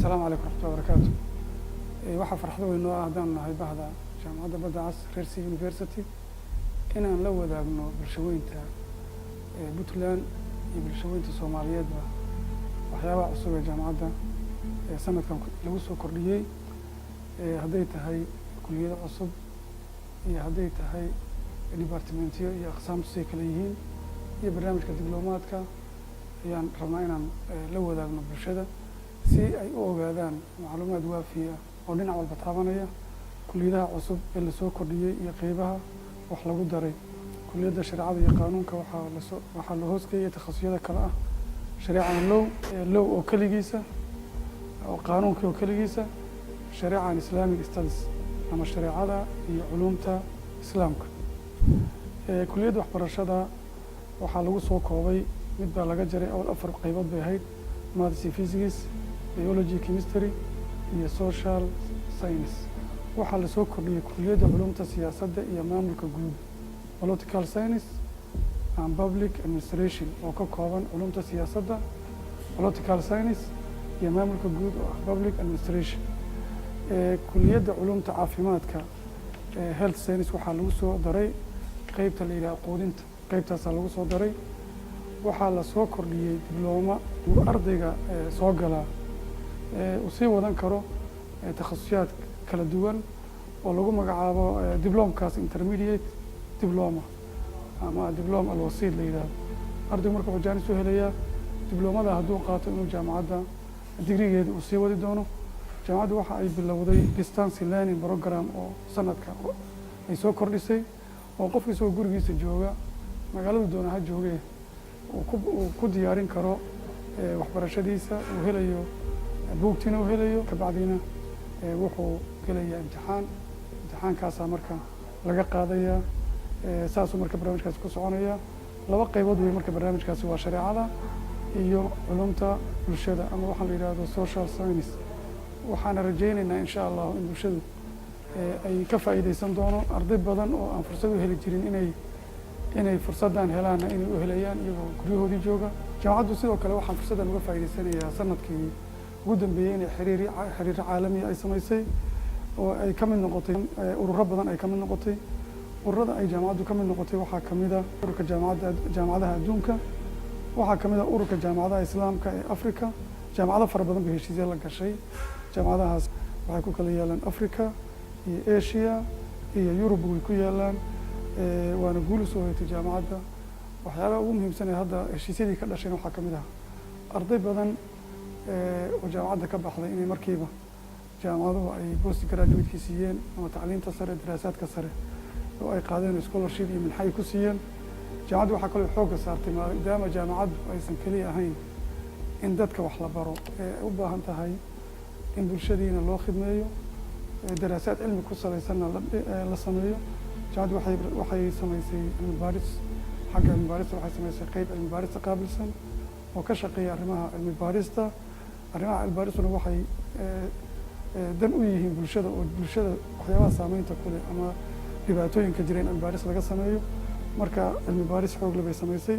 السلام عليكم ورحمة الله وبركاته. waxaa farxad weyn oo ah haddaan nahay bahda jaamacadda badda cas Reer University inaan la wadaagno bulshooyinka Puntland iyo bulshooyinka Soomaaliyeedba waxyaabaha cusub ee jaamacadda sanadkan lagu soo kordhiyay hadday tahay kulliyado cusub iyo hadday tahay departmentiyo iyo aqsaamtu say kala yihiin iyo barnaamijka diblomaadka ayaan rabnaa inaan la wadaagno bulshada si ay u ogaadaan macluumaad waafi ah oo dhinac walba taabanaya kulliyadaha cusub ee la soo kordhiyay iyo qeybaha wax lagu daray kulliyadda sharciyada iyo qaanuunka waxaa la hoosgeeyay takhasusiyada kale ah shariican low oo kaligiisa oo qaanuunka oo kaligiisa shariican Islamic studies ama shariicada iyo culumta islaamka kulliyadda waxbarashada waxaa lagu soo koobay mid baa laga jaray oo 4 qaybood bay ahayd maths physics biology chemistry iyo social science waxaa la soo kordhiyay kulliyadda culumta siyaasadda iyo maamulka guud political science and public administration oo ka kooban culumta siyaasadda political science iyo maamulka guud oo ah public administration kulliyadda culumta caafimaadka health science waxaa lagu soo daray qaybta la yiraahdo quudinta qaybtaas lagu soo daray waxaa la soo kordhiyay dibloma uu ardayga soo gala uu sii wadan karo takhasusyaad kala duwan oo lagu magacaabo diplomkaas intermediate diploma ama diploma alwasiid la yiraahdo ardaygu marka uu jaanis u helayaa diplomada hadduu qaato inuu jaamacadda digrigeeda uu sii wadi doono jaamacaddu waxa ay bilowday distance learning program oo sanadka ay soo kordhisay oo qofkii isagoo gurigiisa jooga magaalada doona ha joogee uu ku diyaarin karo waxbarashadiisa uu helayo buugtiina uu helayo kabacdina wuxuu gelayaa imtixaankaasaa marka laga qaadayaa saasuu marka barnaamijkaasi ku soconaya laba qaybood wey marka barnaamijkaasi waa shareecada iyo culumta bulshada ama waxaa la yidhaahdo social science waxaana rajaynaynaa insha allah in bulshadu ay ka faa'iidaysan doono arday badan oo aan fursad u heli jirin inay fursaddan helaana inay u helayaan iyagoo guryahoodii jooga jaamacaddu sidoo kale waxaan fursaddan uga faa'iidaysanayaa sanadkii ugu dambeeyay inay xiriir caalami ay samaysay oo ay ka mid noqotay ururo badan ay ka mid noqotay ururada ay jaamacaddu ka mid noqotay waxaa ka mid ah ururka jaamacadaha adduunka waxaa ka mid ah ururka jaamacadaha islaamka ee Afrika jaamacado fara badan bay heshiisyo la gashay jaamacadahaas waxay ku kala yaalaan Afrika iyo Asia iyo Yurub way ku yaalaan waana guul soo hoytay jaamacadda waxyaabaha ugu muhiimsan ee hadda heshiisyadii ka dhasheen waxaa ka mid ah arday badan oo jaamacadda ka baxday inay markiiba jaamacaduhu ay post graduate siiyeen ama tacliinta sare daraasaadka sare oo ay qaadeen scholarship iyo minxay ku siiyeen jaamacaddu waxaa kaloo xoogga saartay maadaama jaamacaddu aysan kaliya ahayn in dadka wax la baro u baahan tahay in bulshadiina loo khidmeeyo daraasaad cilmi ku salaysanna la sameeyo jaamacaddu waxay samaysay cilmi baaris xagga cilmi baarista waxay samaysay qayb cilmi baarista qaabilsan oo ka shaqeeya arrimaha cilmi baarista arrimaha cilmi baaristuna waxay dan u yihiin bulshada oo bulshada waxyaabaha saameynta ku leh ama dhibaatooyinka jira in cilmi baaris laga sameeyo marka cilmi baaris xoog leh bay samaysay